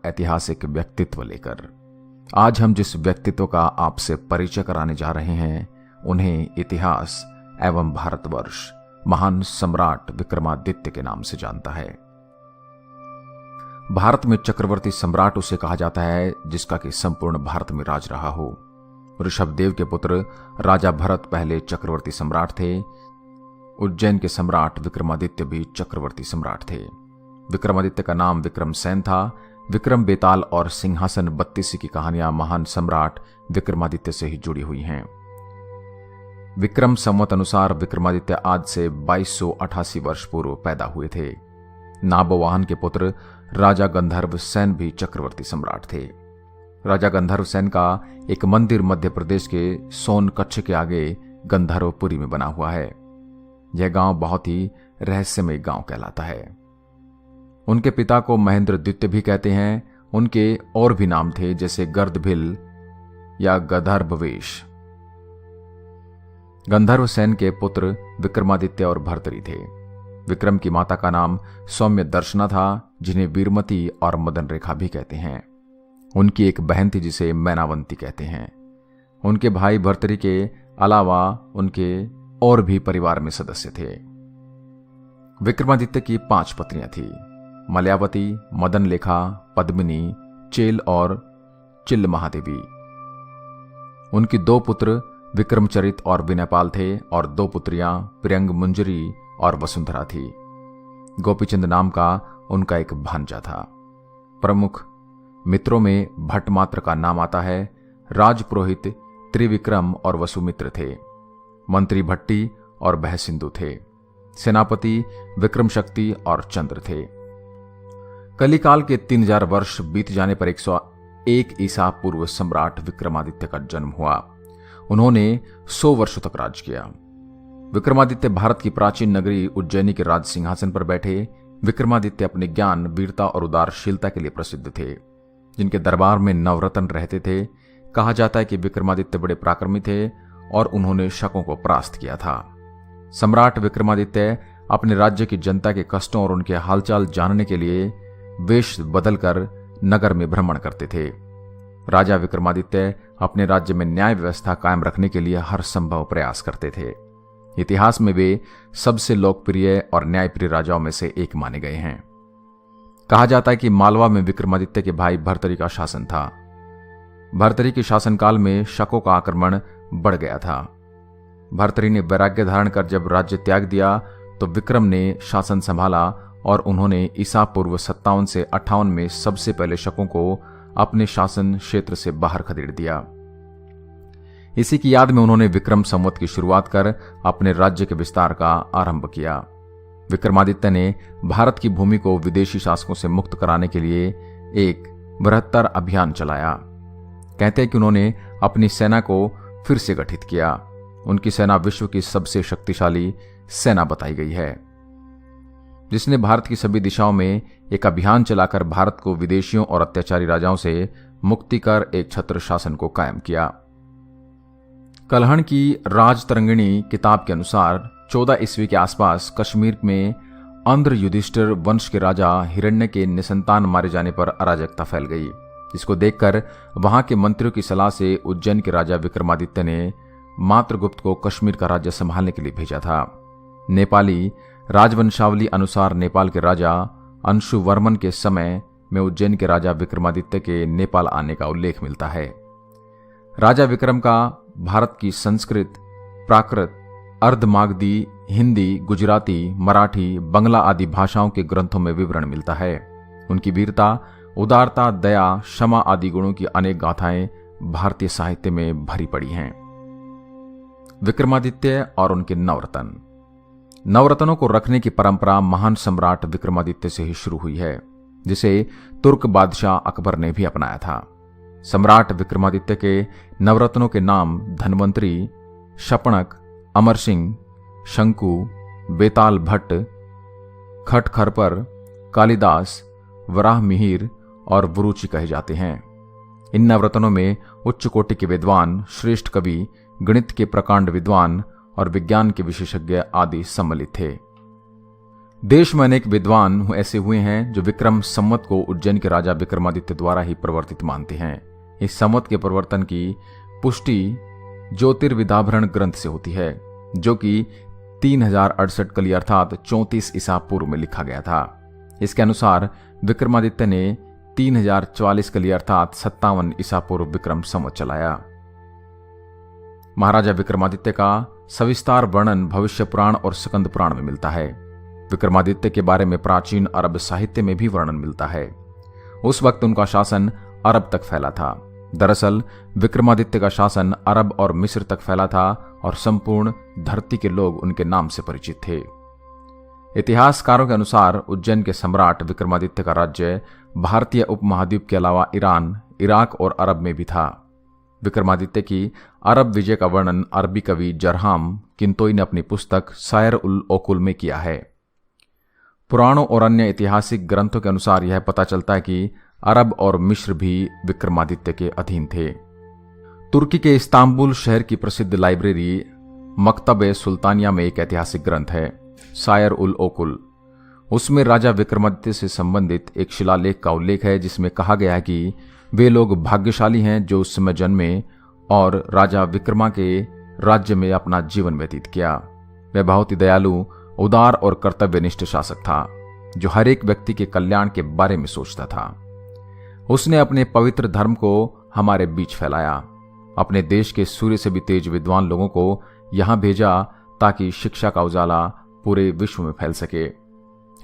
ऐतिहासिक व्यक्तित्व लेकर। आज हम जिस व्यक्तित्व का आपसे परिचय कराने जा रहे हैं उन्हें इतिहास एवं भारतवर्ष महान सम्राट विक्रमादित्य के नाम से जानता है। भारत में चक्रवर्ती सम्राट उसे कहा जाता है जिसका कि संपूर्ण भारत में राज रहा हो। ऋषभदेव के पुत्र राजा भरत पहले चक्रवर्ती सम्राट थे। उज्जैन के सम्राट विक्रमादित्य भी चक्रवर्ती सम्राट थे। विक्रमादित्य का नाम विक्रमसेन था। विक्रम बेताल और सिंहासन बत्तीसी की कहानियां महान सम्राट विक्रमादित्य से ही जुड़ी हुई हैं। विक्रम संवत अनुसार विक्रमादित्य आज से 2288 वर्ष पूर्व पैदा हुए थे। नाबवाहन के पुत्र राजा गंधर्व सेन भी चक्रवर्ती सम्राट थे। राजा गंधर्व सेन का एक मंदिर मध्य प्रदेश के सोनकच्छ के आगे गंधर्वपुरी में बना हुआ है। यह गांव बहुत ही रहस्यमय गांव कहलाता है। उनके पिता को महेंद्र द्वितीय भी कहते हैं। उनके और भी नाम थे जैसे गर्दभिल या गंधर्ववेश। गंधर्व सेन के पुत्र विक्रमादित्य और भर्तरी थे। विक्रम की माता का नाम सौम्य दर्शना था, जिन्हें वीरमती और मदन रेखा भी कहते हैं। उनकी एक बहन थी जिसे मैनावंती कहते हैं। उनके भाई भर्तरी के अलावा उनके और भी परिवार में सदस्य थे। विक्रमादित्य की 5 पत्नियां थी, मलयावती, मदन लेखा, पद्मिनी, चेल और चिल्ल महादेवी। उनकी 2 पुत्र विक्रमचरित और विनयपाल थे और 2 पुत्रियां प्रियंग मुंजरी और वसुंधरा थी। गोपीचंद नाम का उनका एक भांजा था। प्रमुख मित्रों में भट्टमात्र का नाम आता है। राजपुरोहित त्रिविक्रम और वसुमित्र थे। मंत्री भट्टी और बहसिंधु थे। सेनापति विक्रम शक्ति और चंद्र थे। कलिकाल के 3000 वर्ष बीत जाने पर 101 ईसा पूर्व सम्राट विक्रमादित्य का जन्म हुआ। उन्होंने 100 वर्षों तक राज किया। विक्रमादित्य भारत की प्राचीन नगरी उज्जैनी के राज सिंहासन पर बैठे। विक्रमादित्य अपने ज्ञान, वीरता और उदारशीलता के लिए प्रसिद्ध थे, जिनके दरबार में नवरत्न रहते थे। कहा जाता है कि विक्रमादित्य बड़े पराक्रमी थे और उन्होंने शकों को परास्त किया था। सम्राट विक्रमादित्य अपने राज्य की जनता के कष्टों और उनके हालचाल जानने के लिए वेश बदलकर नगर में भ्रमण करते थे। राजा विक्रमादित्य अपने राज्य में न्याय व्यवस्था कायम रखने के लिए हर संभव प्रयास करते थे। इतिहास में वे सबसे लोकप्रिय और न्यायप्रिय राजाओं में से एक माने गए हैं। कहा जाता है कि मालवा में विक्रमादित्य के भाई भर्तरी का शासन था। भर्तरी के शासनकाल में शकों का आक्रमण बढ़ गया था। भर्तरी ने वैराग्य धारण कर जब राज्य त्याग दिया तो विक्रम ने शासन संभाला और उन्होंने ईसा पूर्व 57 से 58 में सबसे पहले शकों को अपने शासन क्षेत्र से बाहर खदेड़ दिया। इसी की याद में उन्होंने विक्रम संवत की शुरुआत कर अपने राज्य के विस्तार का आरंभ किया। विक्रमादित्य ने भारत की भूमि को विदेशी शासकों से मुक्त कराने के लिए एक बृहत्तर अभियान चलाया। कहते हैं कि उन्होंने अपनी सेना को फिर से गठित किया। उनकी सेना विश्व की सबसे शक्तिशाली सेना बताई गई है, जिसने भारत की सभी दिशाओं में एक अभियान चलाकर भारत को विदेशियों और अत्याचारी राजाओं से मुक्ति कर एक छत्र शासन को कायम किया। कल्हण की राजतरंगिणी किताब के अनुसार 14 ईस्वी के आसपास कश्मीर में अंध्र युधिष्ठिर वंश के राजा हिरण्य के निसंतान मारे जाने पर अराजकता फैल गई। इसको देखकर वहां के मंत्रियों की सलाह से उज्जैन के राजा विक्रमादित्य ने मात्रगुप्त को कश्मीर का राज्य संभालने के लिए भेजा था। नेपाली राजवंशावली अनुसार नेपाल के राजा अंशुवर्मन के समय में उज्जैन के राजा विक्रमादित्य के नेपाल आने का उल्लेख मिलता है। राजा विक्रम का भारत की संस्कृत, प्राकृत, अर्धमागधी, हिंदी, गुजराती, मराठी, बंगला आदि भाषाओं के ग्रंथों में विवरण मिलता है। उनकी वीरता, उदारता, दया, क्षमा आदि गुणों की अनेक गाथाएं भारतीय साहित्य में भरी पड़ी हैं। विक्रमादित्य और उनके नवरत्न। नवरत्नों को रखने की परंपरा महान सम्राट विक्रमादित्य से ही शुरू हुई है, जिसे तुर्क बादशाह अकबर ने भी अपनाया था। सम्राट विक्रमादित्य के नवरत्नों के नाम धन्वंतरी, शपणक, अमर सिंह, शंकु, बेताल भट्ट, खटखरपर, कालिदास, वराह मिहिर और वरुचि कहे जाते हैं। इन नवरत्नों में उच्च कोटि के विद्वान, श्रेष्ठ कवि, गणित के प्रकांड विद्वान और विज्ञान के विशेषज्ञ आदि सम्मिलित थे। देश में अनेक विद्वान ऐसे हुए हैं जो विक्रम संवत को उज्जैन के राजा विक्रमादित्य द्वारा ही प्रवर्तित मानते हैं। इस संवत के प्रवर्तन की पुष्टि ज्योतिर्विदाभरण ग्रंथ से होती है, जो कि 3068 कली अर्थात 34 ईसा पूर्व में लिखा गया था। इसके अनुसार विक्रमादित्य ने 3044 कली अर्थात 57 ईसा पूर्व विक्रम संवत चलाया। महाराजा विक्रमादित्य का सविस्तार वर्णन भविष्य पुराण और स्कंद पुराण में मिलता है। विक्रमादित्य के बारे में प्राचीन अरब साहित्य में भी वर्णन मिलता है। उस वक्त उनका शासन अरब तक फैला था। दरअसल विक्रमादित्य का शासन अरब और मिस्र तक फैला था और संपूर्ण धरती के लोग उनके नाम से परिचित थे। इतिहासकारों के अनुसार उज्जैन के सम्राट विक्रमादित्य का राज्य भारतीय उपमहाद्वीप के अलावा ईरान, इराक और अरब में भी था। विक्रमादित्य की अरब विजय का वर्णन अरबी कवि जरहाम किंतोई ने अपनी पुस्तक सायर उल ओकुल में किया है। पुराणों और अन्य ऐतिहासिक ग्रंथों के अनुसार यह पता चलता है कि अरब और मिस्र भी विक्रमादित्य के अधीन थे। तुर्की के इस्तांबुल शहर की प्रसिद्ध लाइब्रेरी मकतब सुल्तानिया में एक ऐतिहासिक ग्रंथ है, सायर उल ओकुल। उसमें राजा विक्रमादित्य से संबंधित एक शिलालेख का उल्लेख है, जिसमें कहा गया है कि वे लोग भाग्यशाली हैं जो उस समय जन्मे और राजा विक्रमा के राज्य में अपना जीवन व्यतीत किया। वह बहुत ही दयालु, उदार और कर्तव्यनिष्ठ शासक था, जो हर एक व्यक्ति के कल्याण के बारे में सोचता था। उसने अपने पवित्र धर्म को हमारे बीच फैलाया। अपने देश के सूर्य से भी तेज विद्वान लोगों को यहां भेजा ताकि शिक्षा का उजाला पूरे विश्व में फैल सके।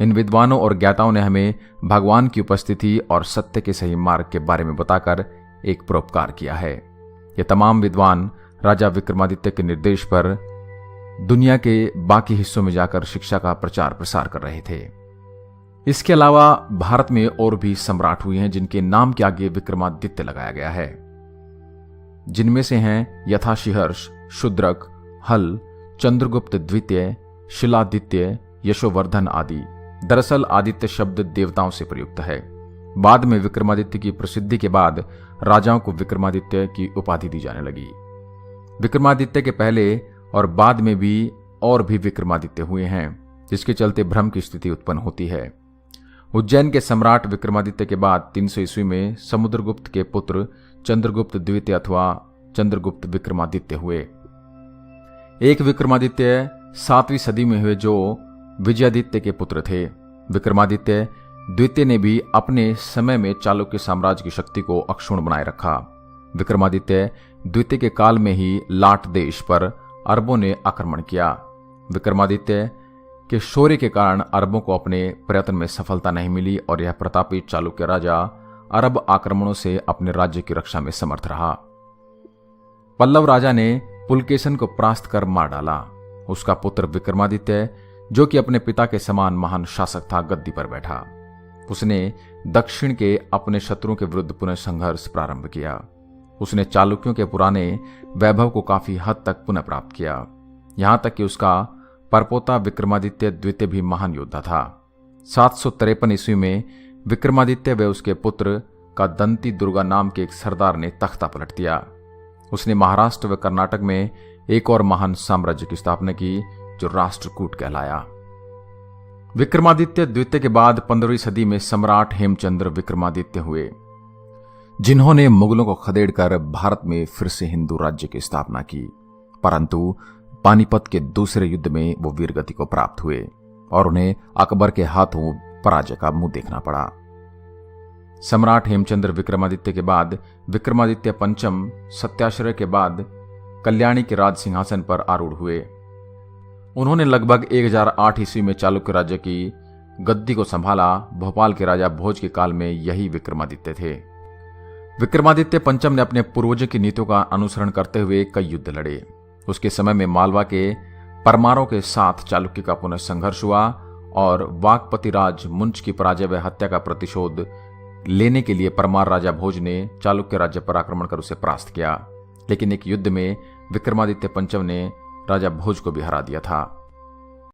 इन विद्वानों और ज्ञाताओं ने हमें भगवान की उपस्थिति और सत्य के सही मार्ग के बारे में बताकर एक परोपकार किया है। ये तमाम विद्वान राजा विक्रमादित्य के निर्देश पर दुनिया के बाकी हिस्सों में जाकर शिक्षा का प्रचार प्रसार कर रहे थे। इसके अलावा भारत में और भी सम्राट हुए हैं जिनके नाम के आगे विक्रमादित्य लगाया गया है, जिनमें से हैं यथाशिहर्ष, शुद्रक, हल, चंद्रगुप्त द्वितीय, शिलादित्य, यशोवर्धन आदि। दरअसल आदित्य शब्द देवताओं से प्रयुक्त है। बाद में विक्रमादित्य की प्रसिद्धि के बाद राजाओं को विक्रमादित्य की उपाधि दी जाने लगी। विक्रमादित्य के पहले और बाद में भी और भी विक्रमादित्य हुए हैं, जिसके चलते भ्रम की स्थिति उत्पन्न होती है। उज्जैन के सम्राट विक्रमादित्य के बाद 300 ईस्वी में समुद्रगुप्त के पुत्र चंद्रगुप्त द्वितीय अथवा चंद्रगुप्त विक्रमादित्य हुए। एक विक्रमादित्य 7वीं सदी में हुए जो विजयादित्य के पुत्र थे। विक्रमादित्य द्वितीय ने भी अपने समय में चालुक्य साम्राज्य की शक्ति को अक्षुण्ण बनाए रखा। विक्रमादित्य द्वितीय के काल में ही लाट देश पर अरबों ने आक्रमण किया। विक्रमादित्य के शौर्य के कारण अरबों को अपने प्रयत्न में सफलता नहीं मिली और यह प्रतापी चालुक्य राजा अरब आक्रमणों से अपने राज्य की रक्षा में समर्थ रहा। पल्लव राजा ने पुलकेशन को परास्त कर मार डाला। उसका पुत्र विक्रमादित्य, जो कि अपने पिता के समान महान शासक था, गद्दी पर बैठा। उसने दक्षिण के अपने शत्रुओं के विरुद्ध पुनः संघर्ष प्रारंभ किया। उसने चालुक्यों के पुराने वैभव को काफी हद तक पुनः प्राप्त किया। यहां तक कि उसका परपोता विक्रमादित्य द्वितीय भी महान योद्धा था। 753 ईस्वी में विक्रमादित्य व उसके पुत्र का दंती दुर्गा नाम के एक सरदार ने तख्ता पलट दिया। उसने महाराष्ट्र व कर्नाटक में एक और महान साम्राज्य की स्थापना की, जो राष्ट्रकूट कहलाया। विक्रमादित्य द्वितीय के बाद 15वीं सदी में सम्राट हेमचंद्र विक्रमादित्य हुए, जिन्होंने मुगलों को खदेड़कर भारत में फिर से हिंदू राज्य की स्थापना की। परंतु पानीपत के दूसरे युद्ध में वो वीरगति को प्राप्त हुए और उन्हें अकबर के हाथों पराजय का मुंह देखना पड़ा। सम्राट हेमचंद्र विक्रमादित्य के बाद विक्रमादित्य पंचम सत्याश्रय के बाद कल्याणी के राज सिंहासन पर आरूढ़ हुए। उन्होंने लगभग 1008 ईस्वी में चालुक्य राज्य की गद्दी को संभाला। भोपाल के राजा भोज के काल में यही विक्रमादित्य थे। विक्रमादित्य पंचम ने अपने पूर्वजों की नीतियों का अनुसरण करते हुए कई युद्ध लड़े। उसके समय में मालवा के परमारों के साथ चालुक्य का पुनः संघर्ष हुआ और वाकपति राज मुंच की पराजय व हत्या का प्रतिशोध लेने के लिए परमार राजा भोज ने चालुक्य राज्य पर आक्रमण कर उसे परास्त किया। लेकिन एक युद्ध में विक्रमादित्य पंचम ने राजा भोज को भी हरा दिया था।